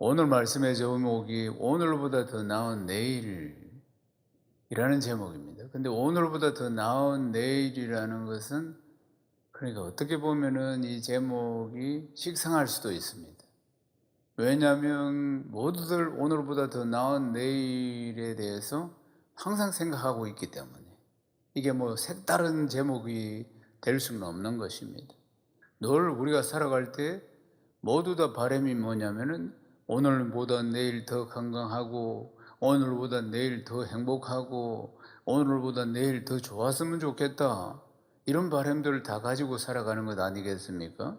오늘 말씀의 제목이 오늘보다 더 나은 내일이라는 제목입니다. 근데 오늘보다 더 나은 내일이라는 것은 그러니까 어떻게 보면은 이 제목이 식상할 수도 있습니다. 왜냐하면 모두들 오늘보다 더 나은 내일에 대해서 항상 생각하고 있기 때문에 이게 뭐 색다른 제목이 될 수는 없는 것입니다. 늘 우리가 살아갈 때 모두 다 바람이 뭐냐면은 오늘보다 내일 더 건강하고 오늘보다 내일 더 행복하고 오늘보다 내일 더 좋았으면 좋겠다, 이런 바람들을 다 가지고 살아가는 것 아니겠습니까?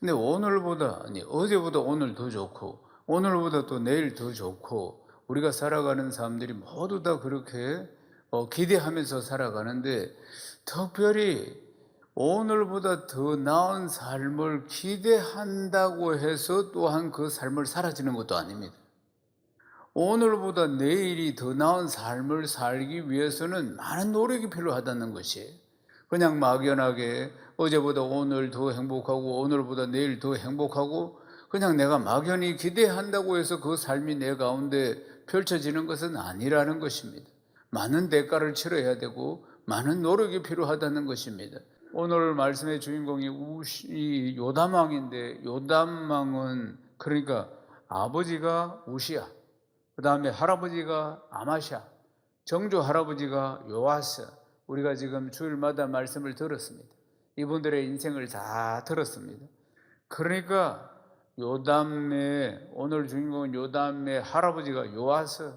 근데 오늘보다 아니 어제보다 오늘 더 좋고 오늘보다 또 내일 더 좋고 우리가 살아가는 사람들이 모두 다 그렇게 기대하면서 살아가는데, 특별히 오늘보다 더 나은 삶을 기대한다고 해서 또한 그 삶을 사라지는 것도 아닙니다. 오늘보다 내일이 더 나은 삶을 살기 위해서는 많은 노력이 필요하다는 것이에요. 그냥 막연하게 어제보다 오늘 더 행복하고 오늘보다 내일 더 행복하고 그냥 내가 막연히 기대한다고 해서 그 삶이 내 가운데 펼쳐지는 것은 아니라는 것입니다. 많은 대가를 치러야 되고 많은 노력이 필요하다는 것입니다. 오늘 말씀의 주인공이 이 요담왕인데, 요담왕은 그러니까 아버지가 우시야, 그 다음에 할아버지가 아마샤, 정조 할아버지가 요아스. 우리가 지금 주일마다 말씀을 들었습니다. 이분들의 인생을 다 들었습니다. 그러니까 요담의, 오늘 주인공은 요담의 할아버지가 요아스,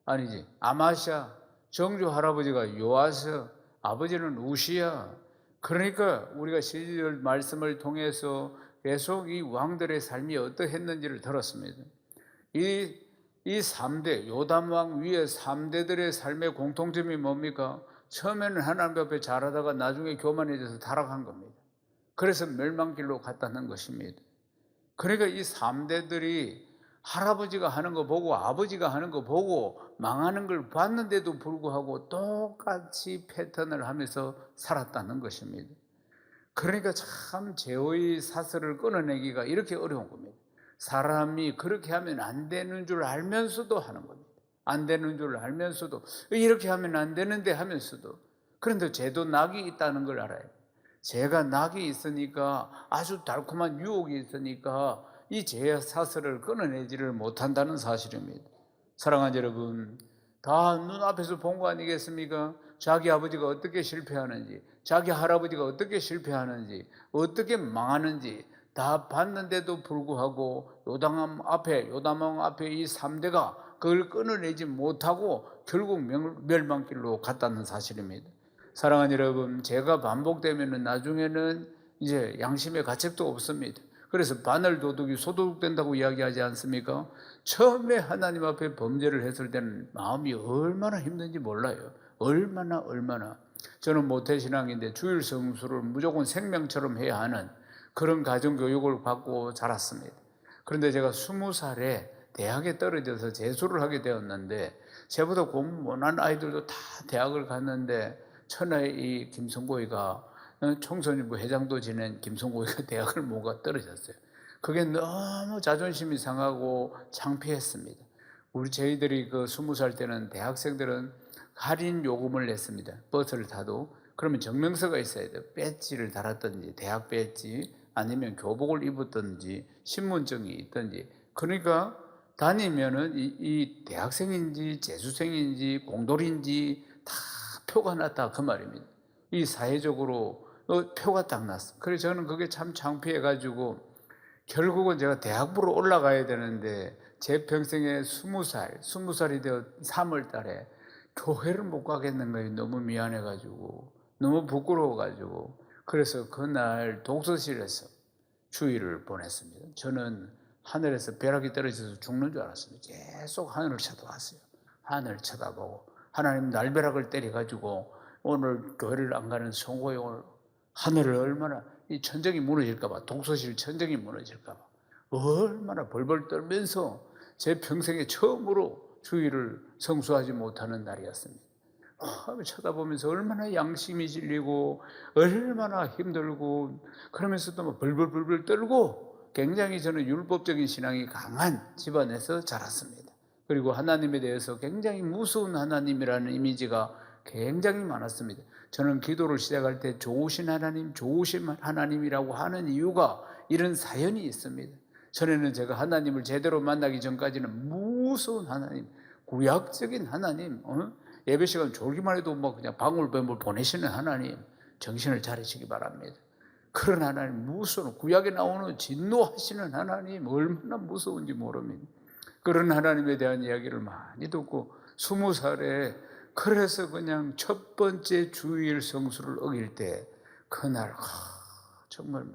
아니지, 아마샤, 정조 할아버지가 요아스, 아버지는 우시야. 그러니까 우리가 시절 말씀을 통해서 계속 이 왕들의 삶이 어떠했는지를 들었습니다. 이 3대, 요담왕 위에 3대들의 삶의 공통점이 뭡니까? 처음에는 하나님 앞에 잘하다가 나중에 교만해져서 타락한 겁니다. 그래서 멸망길로 갔다는 것입니다. 그러니까 이 3대들이 할아버지가 하는 거 보고 아버지가 하는 거 보고 망하는 걸 봤는데도 불구하고 똑같이 패턴을 하면서 살았다는 것입니다. 그러니까 참 제의 사슬을 끊어내기가 이렇게 어려운 겁니다. 사람이 그렇게 하면 안 되는 줄 알면서도 하는 겁니다. 안 되는 줄 알면서도, 이렇게 하면 안 되는데 하면서도. 그런데 죄도 낙이 있다는 걸 알아요. 죄가 낙이 있으니까, 아주 달콤한 유혹이 있으니까 이 죄의 사슬을 끊어내지를 못한다는 사실입니다. 사랑하는 여러분, 다 눈앞에서 본 거 아니겠습니까? 자기 아버지가 어떻게 실패하는지, 자기 할아버지가 어떻게 실패하는지, 어떻게 망하는지 다 봤는데도 불구하고 요담왕 앞에 이 3대가 그걸 끊어내지 못하고 결국 멸망길로 갔다는 사실입니다. 사랑하는 여러분, 죄가 반복되면 나중에는 이제 양심의 가책도 없습니다. 그래서 바늘 도둑이 소도둑된다고 이야기하지 않습니까? 처음에 하나님 앞에 범죄를 했을 때는 마음이 얼마나 힘든지 몰라요. 얼마나. 저는 모태신앙인데 주일 성수를 무조건 생명처럼 해야 하는 그런 가정교육을 받고 자랐습니다. 그런데 제가 20살에 대학에 떨어져서 재수를 하게 되었는데, 저보다 공부 못한 아이들도 다 대학을 갔는데 천하의 이 김성고이가, 청소년부 회장도 지낸 김성고이가 대학을 못 가 떨어졌어요. 그게 너무 자존심이 상하고 창피했습니다. 저희들이 그 20살 때는 대학생들은 할인 요금을 냈습니다. 버스를 타도. 그러면 증명서가 있어야 돼요. 배지를 달았든지, 대학 배지, 아니면 교복을 입었든지, 신분증이 있든지. 그러니까 다니면은 이 대학생인지 재수생인지 공돌인지 다 표가 났다, 그 말입니다. 이 사회적으로 표가 딱 났어. 그래서 저는 그게 참 창피해가지고 결국은 제가 대학부로 올라가야 되는데 제 평생에 20살이 되어 3월 달에 교회를 못 가겠는 거예요. 너무 미안해가지고, 너무 부끄러워가지고. 그래서 그날 독서실에서 주일을 보냈습니다. 저는 하늘에서 벼락이 떨어져서 죽는 줄 알았습니다. 계속 하늘을 쳐다봤어요. 하늘 쳐다보고 하나님 날벼락을 때려가지고 오늘 교회를 안 가는 성고용을, 하늘을 얼마나, 이 천정이 무너질까봐, 독서실 천정이 무너질까봐 얼마나 벌벌 떨면서 제 평생에 처음으로 주일을 성수하지 못하는 날이었습니다. 쳐다보면서 얼마나 양심이 질리고 얼마나 힘들고, 그러면서도 막 벌벌 떨고 굉장히 저는 율법적인 신앙이 강한 집안에서 자랐습니다. 그리고 하나님에 대해서 굉장히 무서운 하나님이라는 이미지가 굉장히 많았습니다. 저는 기도를 시작할 때 좋으신 하나님, 좋으신 하나님이라고 하는 이유가 이런 사연이 있습니다. 전에는 제가 하나님을 제대로 만나기 전까지는 무서운 하나님, 구약적인 하나님, 예배 시간 졸기만 해도 뭐 그냥 방울뱀을 보내시는 하나님, 정신을 차리시기 바랍니다. 그런 하나님, 무서운, 구약에 나오는 진노하시는 하나님, 얼마나 무서운지 모릅니다. 그런 하나님에 대한 이야기를 많이 듣고 20살에 그래서 그냥 첫 번째 주일 성수를 어길 때 그날 정말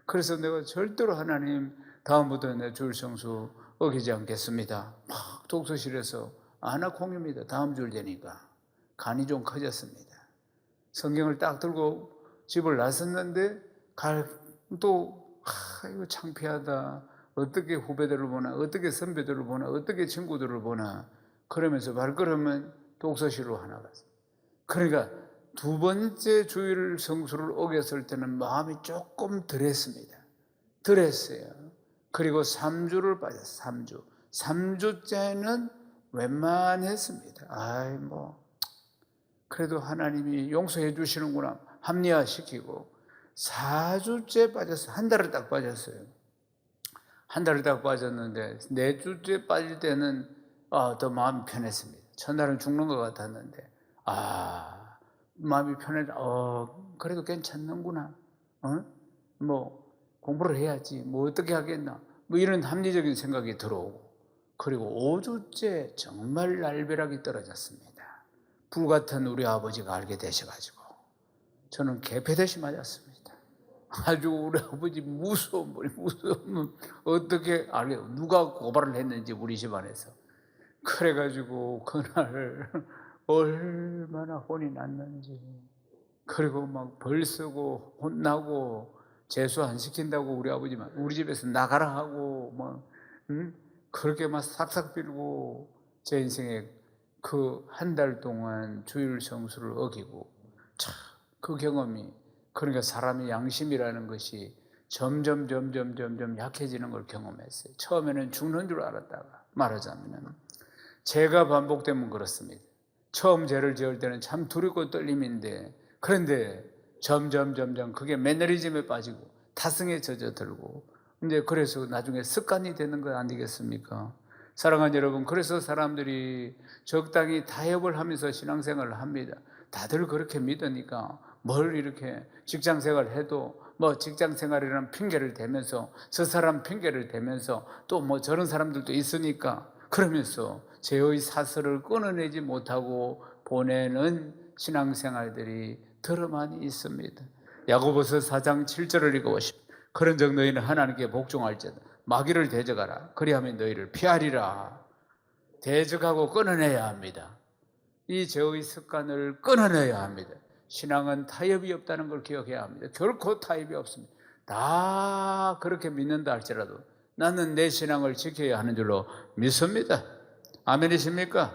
그래서 내가 절대로 하나님 다음부터 내 주일 성수 어기지 않겠습니다. 막 독서실에서 아나콩입니다. 다음 주일 되니까 간이 좀 커졌습니다. 성경을 딱 들고 집을 나섰는데 이거 창피하다. 어떻게 후배들을 보나, 어떻게 선배들을 보나, 어떻게 친구들을 보나 그러면서 발걸음은 독서실로 하나 갔어요. 그러니까 두 번째 주일 성수를 어겼을 때는 마음이 조금 덜했습니다. 덜했어요. 그리고 3주를 빠졌어요. 3주. 3주째는 웬만했습니다. 그래도 하나님이 용서해 주시는구나 합리화시키고 4주째 빠졌어요. 한 달을 딱 빠졌어요. 한 달을 딱 빠졌는데 4주째 빠질 때는 더 마음이 편했습니다. 첫날은 죽는 것 같았는데 마음이 편해서 그래도 괜찮는구나. 뭐 공부를 해야지. 뭐 어떻게 하겠나. 뭐 이런 합리적인 생각이 들어오고 그리고 5주째 정말 날벼락이 떨어졌습니다. 불같은 우리 아버지가 알게 되셔가지고 저는 개패듯이 맞았습니다. 아주 우리 아버지 무서운 어떻게 알게요? 누가 고발을 했는지 우리 집안에서. 그래가지고 그날 얼마나 혼이 났는지. 그리고 막 벌 쓰고 혼나고 재수 안 시킨다고 우리 아버지만 우리 집에서 나가라 하고 그렇게 막 삭삭 빌고 제 인생에 그 한 달 동안 주일 성수를 어기고 그 경험이 그러니까 사람의 양심이라는 것이 점점 약해지는 걸 경험했어요. 처음에는 죽는 줄 알았다가 말하자면 죄가 반복되면 그렇습니다. 처음 죄를 지을 때는 참 두렵고 떨림인데 그런데 점점 그게 매너리즘에 빠지고 타성에 젖어들고 이제 그래서 나중에 습관이 되는 거 아니겠습니까? 사랑하는 여러분, 그래서 사람들이 적당히 타협을 하면서 신앙생활을 합니다. 다들 그렇게 믿으니까 뭘 이렇게 직장생활을 해도 뭐 직장생활이라는 핑계를 대면서 저 사람 핑계를 대면서 또 뭐 저런 사람들도 있으니까 그러면서 죄의 사슬을 끊어내지 못하고 보내는 신앙생활들이 더러 많이 있습니다. 야고보서 4장 7절을 읽어보십시오. 그런즉 너희는 하나님께 복종할지어다 마귀를 대적하라. 그리하면 너희를 피하리라. 대적하고 끊어내야 합니다. 이 죄의 습관을 끊어내야 합니다. 신앙은 타협이 없다는 걸 기억해야 합니다. 결코 타협이 없습니다. 다 그렇게 믿는다 할지라도 나는 내 신앙을 지켜야 하는 줄로 믿습니다. 아멘이십니까?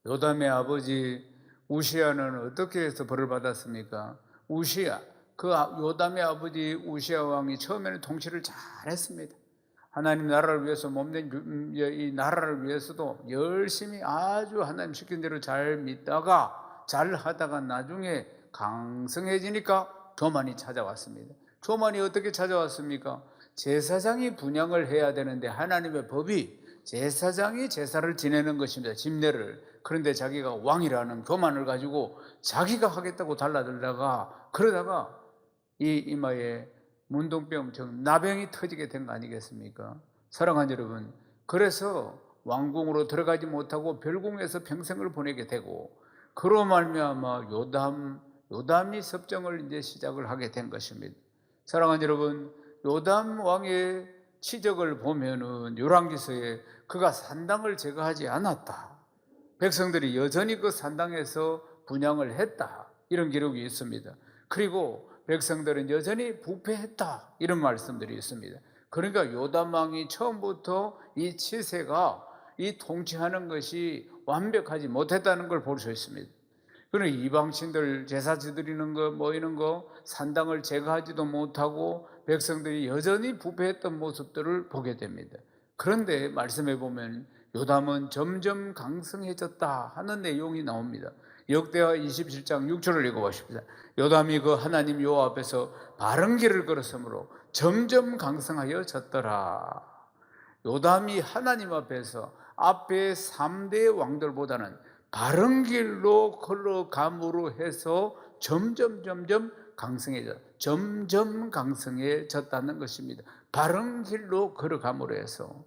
요담의 아버지 우시야는 어떻게 해서 벌을 받았습니까? 요담의 아버지 우시야 왕이 처음에는 통치를 잘했습니다. 하나님 나라를 위해서 몸된 이 나라를 위해서도 열심히 아주 하나님 시킨 대로 잘 믿다가 잘 하다가 나중에 강성해지니까 교만이 찾아왔습니다. 교만이 어떻게 찾아왔습니까? 제사장이 분향을 해야 되는데 하나님의 법이 제사장이 제사를 지내는 것입니다. 집례를. 그런데 자기가 왕이라는 교만을 가지고 자기가 하겠다고 달라들다가 그러다가 이 이마에 문둥병, 나병이 터지게 된 거 아니겠습니까? 사랑하는 여러분, 그래서 왕궁으로 들어가지 못하고 별궁에서 평생을 보내게 되고 그로 말미암아 요담이 섭정을 이제 시작을 하게 된 것입니다. 사랑하는 여러분, 요담 왕의 치적을 보면은 열왕기서에 그가 산당을 제거하지 않았다. 백성들이 여전히 그 산당에서 분향을 했다. 이런 기록이 있습니다. 그리고 백성들은 여전히 부패했다. 이런 말씀들이 있습니다. 그러니까 요담 왕이 처음부터 이 치세가 이 통치하는 것이 완벽하지 못했다는 걸 볼 수 있습니다. 그러니까 이방신들 제사 지드리는 거, 뭐 이런 거, 산당을 제거하지도 못하고 백성들이 여전히 부패했던 모습들을 보게 됩니다. 그런데 말씀해 보면 요담은 점점 강성해졌다 하는 내용이 나옵니다. 역대하 27장 6절을 읽어보십시다. 요담이 그 하나님 여호와 앞에서 바른 길을 걸었으므로 점점 강성하여졌더라. 요담이 하나님 앞에서 앞에 3대 왕들보다는 바른 길로 걸어감으로 해서 점점 강성해졌다는 것입니다. 바른 길로 걸어감으로 해서.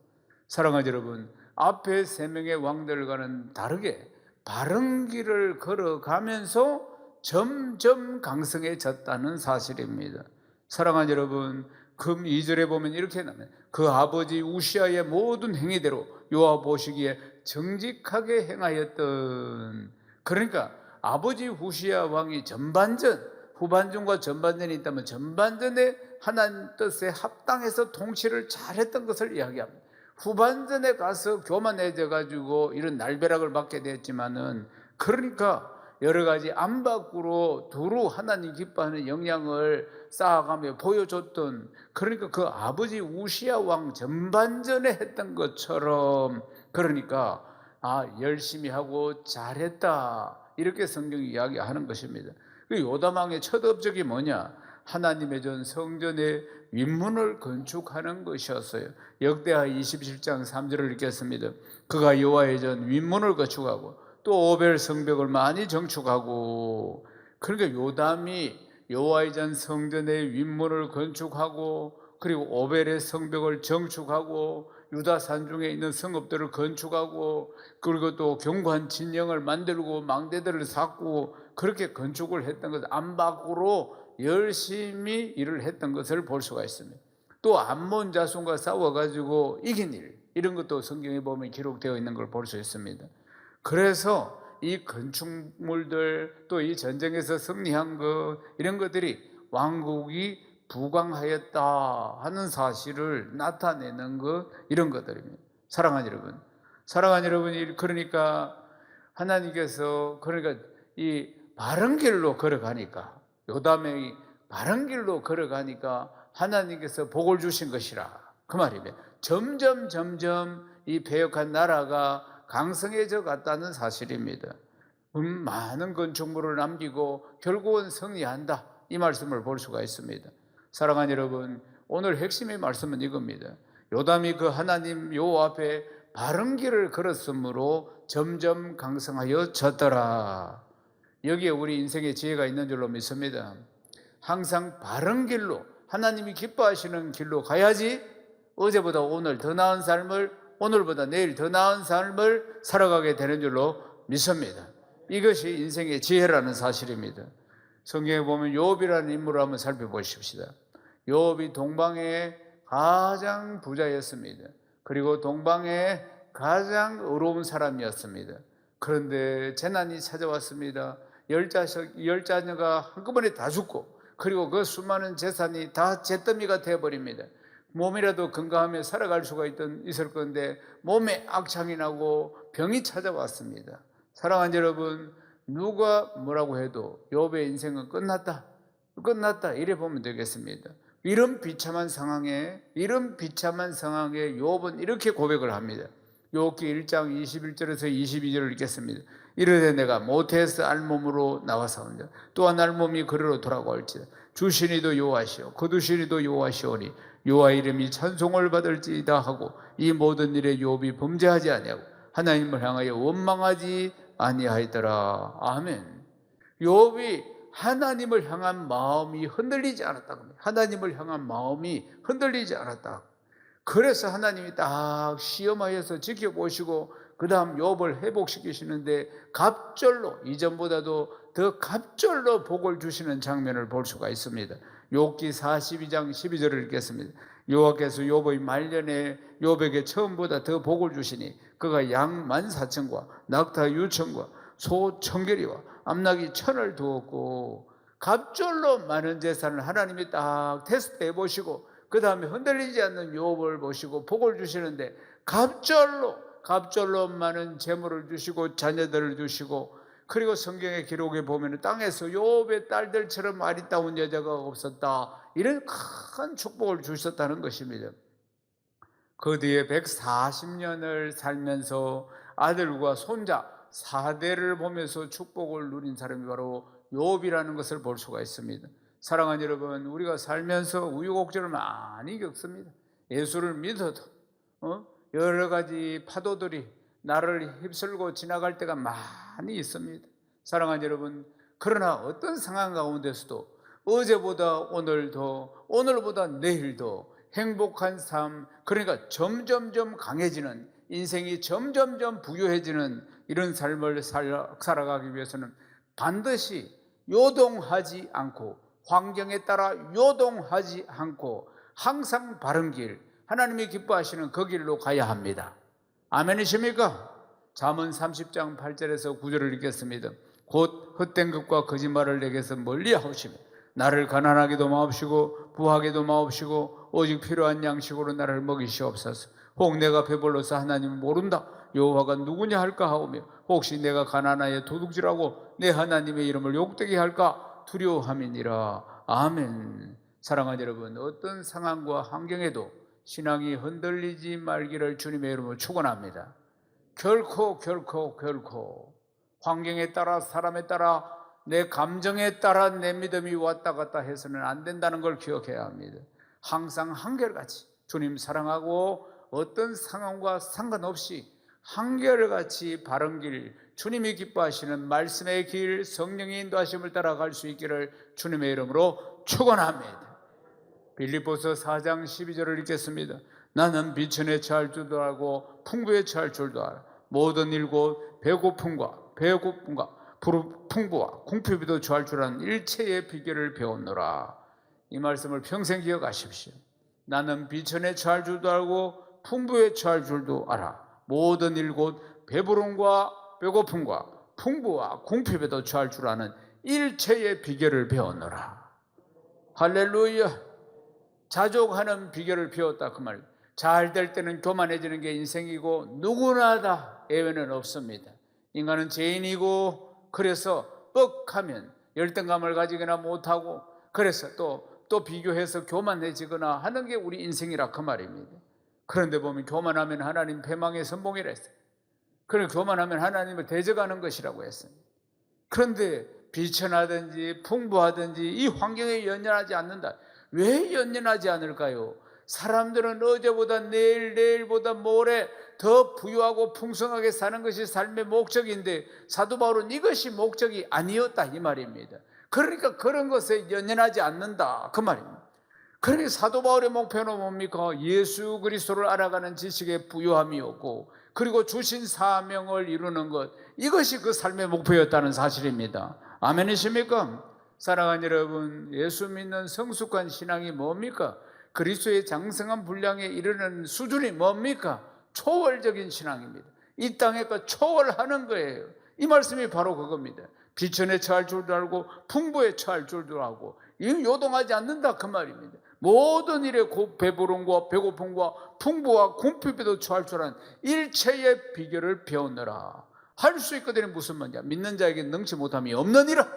사랑하는 여러분, 앞에 3명의 왕들과는 다르게 바른 길을 걸어가면서 점점 강성해졌다는 사실입니다. 사랑하는 여러분, 금 2절에 보면 이렇게 나옵니다. 그 아버지 우시아의 모든 행위대로 여호와 보시기에 정직하게 행하였던. 그러니까 아버지 우시아 왕이 후반전과 전반전이 있다면 전반전에 하나님 뜻에 합당해서 통치를 잘했던 것을 이야기합니다. 후반전에 가서 교만해져 가지고 이런 날벼락을 받게 됐지만은, 그러니까 여러 가지 안 밖으로 두루 하나님 기뻐하는 영향을 쌓아가며 보여줬던, 그러니까 그 아버지 우시아 왕 전반전에 했던 것처럼, 그러니까 열심히 하고 잘했다, 이렇게 성경이 이야기하는 것입니다. 그 요담 왕의 첫 업적이 뭐냐? 하나님의 전 성전의 윗문을 건축하는 것이었어요. 역대하 27장 3절을 읽겠습니다. 그가 여호와의 전 윗문을 건축하고 또 오벨 성벽을 많이 정축하고. 그러니까 요담이 여호와의 전 성전의 윗문을 건축하고, 그리고 오벨의 성벽을 정축하고, 유다 산중에 있는 성읍들을 건축하고, 그리고 또 견고한 진영을 만들고 망대들을 쌓고, 그렇게 건축을 했던 것, 안팎으로 열심히 일을 했던 것을 볼 수가 있습니다. 또 암몬 자손과 싸워가지고 이긴 일, 이런 것도 성경에 보면 기록되어 있는 걸 볼 수 있습니다. 그래서 이 건축물들, 또 이 전쟁에서 승리한 것, 이런 것들이 왕국이 부강하였다 하는 사실을 나타내는 것, 이런 것들입니다. 사랑하는 여러분, 그러니까 하나님께서, 그러니까 이 바른 길로 걸어가니까, 요담의 바른 길로 걸어가니까 하나님께서 복을 주신 것이라, 그 말입니다. 점점 이 패역한 나라가 강성해져 갔다는 사실입니다. 많은 건축물을 남기고 결국은 승리한다, 이 말씀을 볼 수가 있습니다. 사랑하는 여러분, 오늘 핵심의 말씀은 이겁니다. 요담이 그 하나님 여호와 앞에 바른 길을 걸었으므로 점점 강성하여졌더라. 여기에 우리 인생의 지혜가 있는 줄로 믿습니다. 항상 바른 길로, 하나님이 기뻐하시는 길로 가야지 어제보다 오늘 더 나은 삶을, 오늘보다 내일 더 나은 삶을 살아가게 되는 줄로 믿습니다. 이것이 인생의 지혜라는 사실입니다. 성경에 보면 욥이라는 인물을 한번 살펴보십시다. 욥이 동방의 가장 부자였습니다. 그리고 동방의 가장 의로운 사람이었습니다. 그런데 재난이 찾아왔습니다. 10자녀가 한꺼번에 다 죽고, 그리고 그 수많은 재산이 다 잿더미가 되어버립니다. 몸이라도 건강하며 살아갈 수가 있을 건데 몸에 악창이 나고 병이 찾아왔습니다. 사랑하는 여러분, 누가 뭐라고 해도 욥의 인생은 끝났다 이래 보면 되겠습니다. 이런 비참한 상황에 욥은 이렇게 고백을 합니다. 욥기 1장 21절에서 22절을 읽겠습니다. 이르되 내가 모태에서 알몸으로 나와서온다. 또한 알몸이 그리로 돌아올지다. 주시니도 여호와시오 거두시니도 여호와시오니 여호와 이름이 찬송을 받을지이다 하고, 이 모든 일에 욥이 범죄하지 아니하고 하나님을 향하여 원망하지 아니하였더라. 아멘. 욥이 하나님을 향한 마음이 흔들리지 않았다. 하나님을 향한 마음이 흔들리지 않았다. 그래서 하나님이 딱 시험하여서 지켜보시고 그 다음 욥을 회복시키시는데 갑절로, 이전보다도 더 갑절로 복을 주시는 장면을 볼 수가 있습니다. 욥기 42장 12절을 읽겠습니다. 여호와께서 욥의 말년에 욥에게 처음보다 더 복을 주시니 그가 양 14,000과 낙타 6,000과 소 1,000개리와 암낙이 1,000을 두었고, 갑절로 많은 재산을 하나님이 딱 테스트해 보시고 그 다음에 흔들리지 않는 욥을 보시고 복을 주시는데, 갑절로 많은 재물을 주시고 자녀들을 주시고, 그리고 성경의 기록에 보면 땅에서 욥의 딸들처럼 아리따운 여자가 없었다, 이런 큰 축복을 주셨다는 것입니다. 그 뒤에 140년을 살면서 아들과 손자 4대를 보면서 축복을 누린 사람이 바로 욥이라는 것을 볼 수가 있습니다. 사랑하는 여러분, 우리가 살면서 우유곡절을 많이 겪습니다. 예수를 믿어도 여러 가지 파도들이 나를 휩쓸고 지나갈 때가 많이 있습니다. 사랑하는 여러분, 그러나 어떤 상황 가운데서도 어제보다 오늘도, 오늘보다 내일도 행복한 삶, 그러니까 점점점 강해지는, 인생이 점점점 부유해지는 이런 삶을 살아가기 위해서는 반드시 요동하지 않고, 환경에 따라 요동하지 않고 항상 바른 길, 하나님이 기뻐하시는 그 길로 가야 합니다. 아멘이십니까? 잠언 30장 8절에서 9절을 읽겠습니다. 곧 헛된 것과 거짓말을 내게서 멀리 하시며 나를 가난하게도 마옵시고 부하게도 마옵시고 오직 필요한 양식으로 나를 먹이시옵소서. 혹 내가 배불러서 하나님을 모른다, 여호와가 누구냐 할까 하오며 혹시 내가 가난하여 도둑질하고 내 하나님의 이름을 욕되게 할까 두려워함이니라. 아멘. 사랑하는 여러분, 어떤 상황과 환경에도 신앙이 흔들리지 말기를 주님의 이름으로 축원합니다. 결코 환경에 따라, 사람에 따라, 내 감정에 따라 내 믿음이 왔다 갔다 해서는 안 된다는 걸 기억해야 합니다. 항상 한결같이 주님 사랑하고 어떤 상황과 상관없이 한결같이 바른 길, 주님이 기뻐하시는 말씀의 길, 성령의 인도하심을 따라갈 수 있기를 주님의 이름으로 축원합니다. 빌립보서 4장 12절을 읽겠습니다. 나는 비천에 처할 줄도 알고 풍부에 처할 줄도 알아. 모든 일곧 배고픔과 풍부와 궁핍에도 처할 줄 아는 일체의 비결을 배웠노라. 이 말씀을 평생 기억하십시오. 나는 비천에 처할 줄도 알고 풍부에 처할 줄도 알아. 모든 일곧 배부름과 배고픔과 풍부와 궁핍에도 처할 줄 아는 일체의 비결을 배웠노라. 할렐루야. 자족하는 비결을 배웠다 그 말. 잘 될 때는 교만해지는 게 인생이고 누구나 다 예외는 없습니다. 인간은 죄인이고 그래서 뻑하면 열등감을 가지거나 못하고 그래서 또 비교해서 교만해지거나 하는 게 우리 인생이라 그 말입니다. 그런데 보면 교만하면 하나님 패망의 선봉이라 했어요. 그래서 교만하면 하나님을 대적하는 것이라고 했습니다. 그런데 비천하든지 풍부하든지 이 환경에 연연하지 않는다. 왜 연연하지 않을까요? 사람들은 어제보다 내일보다 모레 더 부유하고 풍성하게 사는 것이 삶의 목적인데 사도 바울은 이것이 목적이 아니었다 이 말입니다. 그러니까 그런 것에 연연하지 않는다 그 말입니다. 그러니까 사도 바울의 목표는 뭡니까? 예수 그리스도를 알아가는 지식의 부유함이었고 그리고 주신 사명을 이루는 것, 이것이 그 삶의 목표였다는 사실입니다. 아멘이십니까? 사랑하는 여러분, 예수 믿는 성숙한 신앙이 뭡니까? 그리스도의 장성한 분량에 이르는 수준이 뭡니까? 초월적인 신앙입니다. 이 땅에서 초월하는 거예요. 이 말씀이 바로 그겁니다. 비천에 처할 줄도 알고 풍부에 처할 줄도 알고 요동하지 않는다 그 말입니다. 모든 일에 배부름과 배고픔과 풍부와 궁핍에도 처할 줄 아는 일체의 비결을 배우느라. 할 수 있거든요. 무슨 말이냐? 믿는 자에게 능치 못함이 없느니라.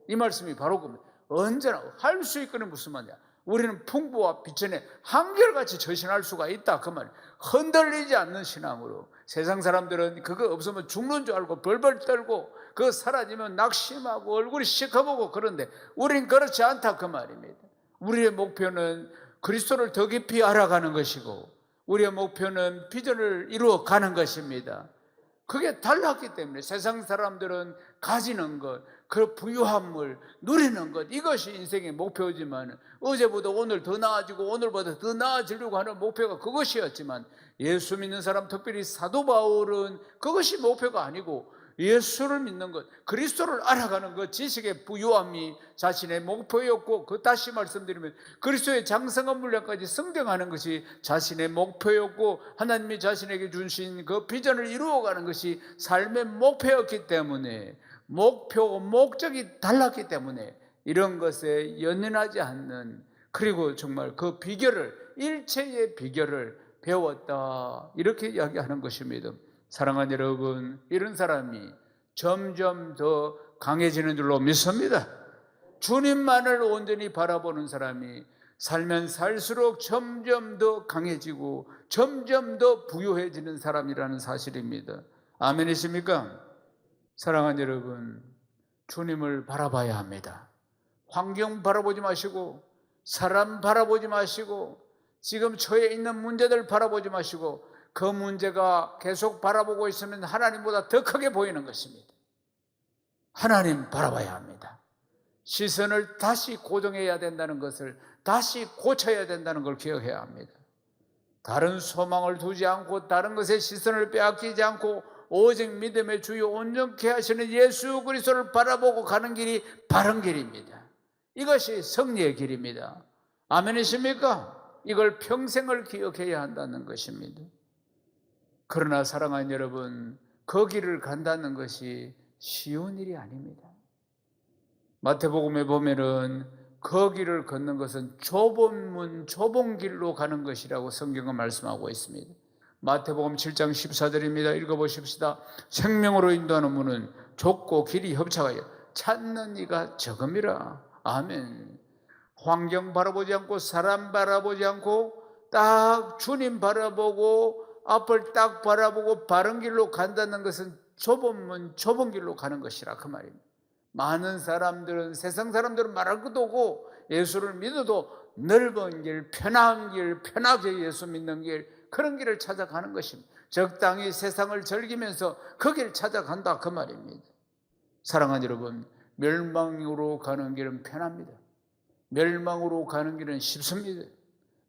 이 말씀이 바로 그겁니다. 언제나 할 수 있거든요. 무슨 말이냐? 우리는 풍부와 비천에 한결같이 전신할 수가 있다 그 말. 흔들리지 않는 신앙으로. 세상 사람들은 그거 없으면 죽는 줄 알고 벌벌 떨고 그거 사라지면 낙심하고 얼굴이 시커보고 그런데 우리는 그렇지 않다 그 말입니다. 우리의 목표는 그리스도를 더 깊이 알아가는 것이고 우리의 목표는 비전을 이루어가는 것입니다. 그게 달랐기 때문에 세상 사람들은 가지는 것, 그 부유함을 누리는 것, 이것이 인생의 목표지만 어제보다 오늘 더 나아지고 오늘보다 더 나아지려고 하는 목표가 그것이었지만 예수 믿는 사람, 특별히 사도 바울은 그것이 목표가 아니고 예수를 믿는 것, 그리스도를 알아가는 것, 지식의 부유함이 자신의 목표였고, 그 다시 말씀드리면 그리스도의 장성한 분량까지 성장하는 것이 자신의 목표였고, 하나님이 자신에게 주신 그 비전을 이루어가는 것이 삶의 목표였기 때문에, 목적이 달랐기 때문에 이런 것에 연연하지 않는, 그리고 정말 그 비결을, 일체의 비결을 배웠다, 이렇게 이야기하는 것입니다. 사랑하는 여러분, 이런 사람이 점점 더 강해지는 줄로 믿습니다. 주님만을 온전히 바라보는 사람이 살면 살수록 점점 더 강해지고 점점 더 부유해지는 사람이라는 사실입니다. 아멘이십니까? 사랑하는 여러분, 주님을 바라봐야 합니다. 환경 바라보지 마시고, 사람 바라보지 마시고, 지금 처해 있는 문제들 바라보지 마시고, 그 문제가 계속 바라보고 있으면 하나님보다 더 크게 보이는 것입니다. 하나님 바라봐야 합니다. 시선을 다시 고정해야 된다는 것을, 다시 고쳐야 된다는 걸 기억해야 합니다. 다른 소망을 두지 않고 다른 것에 시선을 빼앗기지 않고 오직 믿음의 주요 온전케 하시는 예수 그리스도를 바라보고 가는 길이 바른 길입니다. 이것이 승리의 길입니다. 아멘이십니까? 이걸 평생을 기억해야 한다는 것입니다. 그러나 사랑하는 여러분, 그 길을 간다는 것이 쉬운 일이 아닙니다. 마태복음에 보면은 그 길을 걷는 것은 좁은 문, 좁은 길로 가는 것이라고 성경은 말씀하고 있습니다. 마태복음 7장 14절입니다. 읽어보십시다. 생명으로 인도하는 문은 좁고 길이 협착하여 찾는 이가 적음이라. 아멘. 환경 바라보지 않고 사람 바라보지 않고 딱 주님 바라보고 앞을 딱 바라보고 바른 길로 간다는 것은 좁은 문, 좁은 길로 가는 것이라 그 말입니다. 많은 사람들은, 세상 사람들은 말할 것도 없고 예수를 믿어도 넓은 길, 편한 길, 편하게 예수 믿는 길, 그런 길을 찾아가는 것입니다. 적당히 세상을 즐기면서 그 길 찾아간다 그 말입니다. 사랑하는 여러분, 멸망으로 가는 길은 편합니다. 멸망으로 가는 길은 쉽습니다.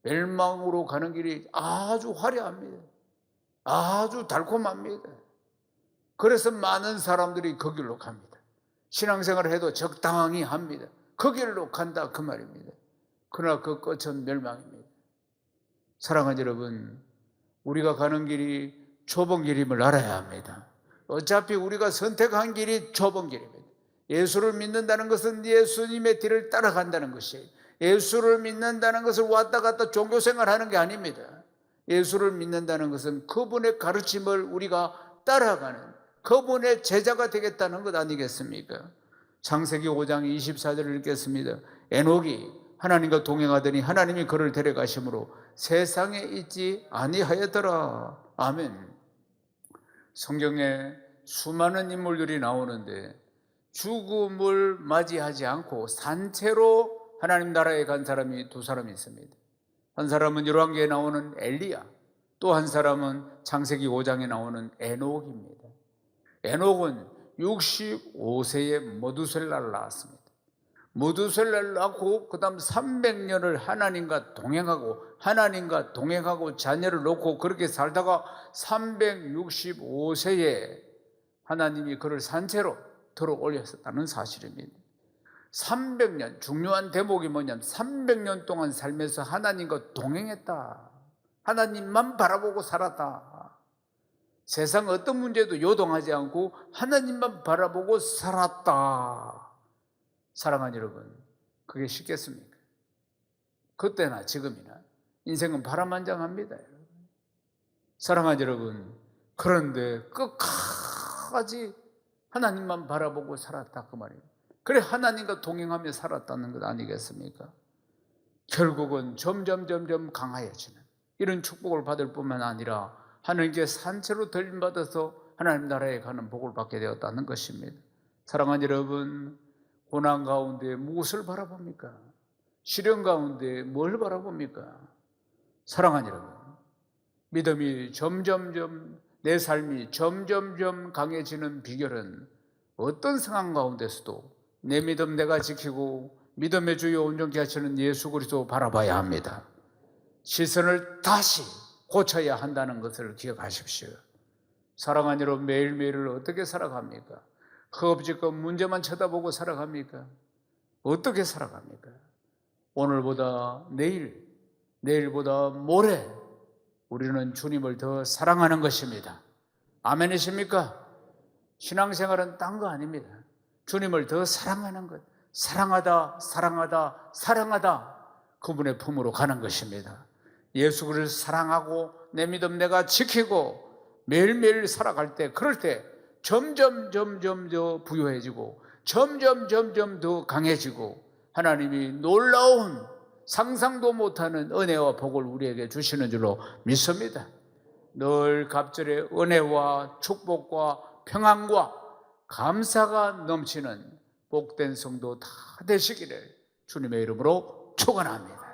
멸망으로 가는 길이 아주 화려합니다. 아주 달콤합니다. 그래서 많은 사람들이 그 길로 갑니다. 신앙생활을 해도 적당히 합니다. 그 길로 간다 그 말입니다. 그러나 그 끝은 멸망입니다. 사랑하는 여러분, 우리가 가는 길이 좁은 길임을 알아야 합니다. 어차피 우리가 선택한 길이 좁은 길입니다. 예수를 믿는다는 것은 예수님의 뒤를 따라간다는 것이에요. 예수를 믿는다는 것을 왔다 갔다 종교생활하는 게 아닙니다. 예수를 믿는다는 것은 그분의 가르침을 우리가 따라가는, 그분의 제자가 되겠다는 것 아니겠습니까? 창세기 5장 24절을 읽겠습니다. 에녹이 하나님과 동행하더니 하나님이 그를 데려가심으로 세상에 있지 아니하였더라. 아멘. 성경에 수많은 인물들이 나오는데 죽음을 맞이하지 않고 산채로 하나님 나라에 간 사람이 두 사람이 있습니다. 한 사람은 열왕기에 나오는 엘리야, 또 한 사람은 창세기 5장에 나오는 에녹입니다. 에녹은 65세에 머두셀라를 낳았습니다. 머두셀라를 낳고 그 다음 300년을 하나님과 동행하고 자녀를 놓고 그렇게 살다가 365세에 하나님이 그를 산채로 들어 올렸었다는 사실입니다. 300년, 중요한 대목이 뭐냐면 300년 동안 살면서 하나님과 동행했다. 하나님만 바라보고 살았다. 세상 어떤 문제도 요동하지 않고 하나님만 바라보고 살았다. 사랑하는 여러분, 그게 쉽겠습니까? 그때나 지금이나 인생은 파란만장합니다. 사랑하는 여러분, 그런데 끝까지 하나님만 바라보고 살았다 그 말이에요. 그래 하나님과 동행하며 살았다는 것 아니겠습니까? 결국은 점점 강하여지는 이런 축복을 받을 뿐만 아니라 하나님께 산채로 들림받아서 하나님 나라에 가는 복을 받게 되었다는 것입니다. 사랑하는 여러분, 고난 가운데 무엇을 바라봅니까? 시련 가운데 뭘 바라봅니까? 사랑하는 여러분, 믿음이 점점 내 삶이 점점 강해지는 비결은 어떤 상황 가운데서도 내 믿음 내가 지키고 믿음의 주요 온전케 하시는 예수 그리스도 바라봐야 합니다. 시선을 다시 고쳐야 한다는 것을 기억하십시오. 사랑하는 여러분, 매일매일을 어떻게 살아갑니까? 허겁지겁 문제만 쳐다보고 살아갑니까? 어떻게 살아갑니까? 오늘보다 내일, 내일보다 모레 우리는 주님을 더 사랑하는 것입니다. 아멘이십니까? 신앙생활은 딴 거 아닙니다. 주님을 더 사랑하는 것, 사랑하다 그분의 품으로 가는 것입니다. 예수 그리스도를 사랑하고 내 믿음 내가 지키고 매일매일 살아갈 때, 그럴 때 점점 더 부유해지고 점점 더 강해지고 하나님이 놀라운 상상도 못하는 은혜와 복을 우리에게 주시는 줄로 믿습니다. 늘 갑절의 은혜와 축복과 평안과 감사가 넘치는 복된 성도 다 되시기를 주님의 이름으로 축원합니다.